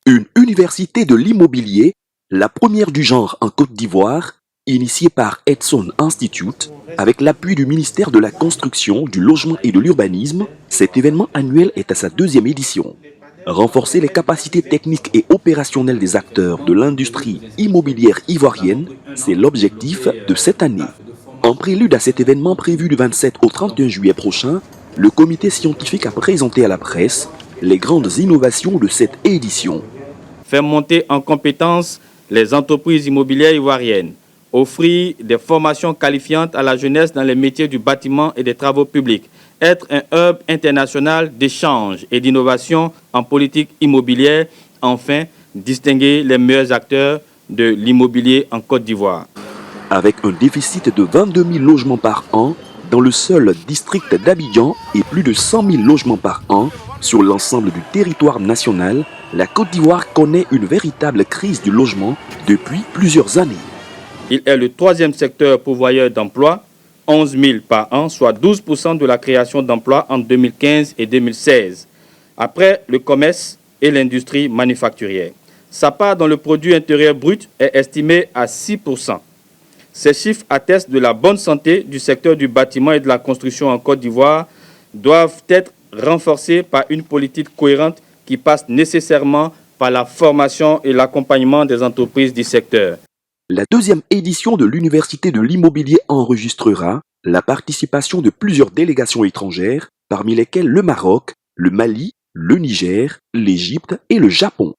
Une université de l'immobilier, la première du genre en Côte d'Ivoire, initiée par Edson Institute, avec l'appui du ministère de la Construction, du Logement et de l'Urbanisme, cet événement annuel est à sa deuxième édition. Renforcer les capacités techniques et opérationnelles des acteurs de l'industrie immobilière ivoirienne, c'est l'objectif de cette année. En prélude à cet événement prévu du 27 au 31 juillet prochain, le comité scientifique a présenté à la presse les grandes innovations de cette édition. Faire monter en compétence les entreprises immobilières ivoiriennes, offrir des formations qualifiantes à la jeunesse dans les métiers du bâtiment et des travaux publics, être un hub international d'échange et d'innovation en politique immobilière, enfin, distinguer les meilleurs acteurs de l'immobilier en Côte d'Ivoire. Avec un déficit de 22 000 logements par an dans le seul district d'Abidjan et plus de 100 000 logements par an sur l'ensemble du territoire national, la Côte d'Ivoire connaît une véritable crise du logement depuis plusieurs années. Il est le troisième secteur pourvoyeur d'emplois, 11 000 par an, soit 12% de la création d'emplois en 2015 et 2016, après le commerce et l'industrie manufacturière. Sa part dans le produit intérieur brut est estimée à 6%. Ces chiffres attestent de la bonne santé du secteur du bâtiment et de la construction en Côte d'Ivoire, doivent être renforcés par une politique cohérente qui passe nécessairement par la formation et l'accompagnement des entreprises du secteur. La deuxième édition de l'Université de l'immobilier enregistrera la participation de plusieurs délégations étrangères, parmi lesquelles le Maroc, le Mali, le Niger, l'Égypte et le Japon.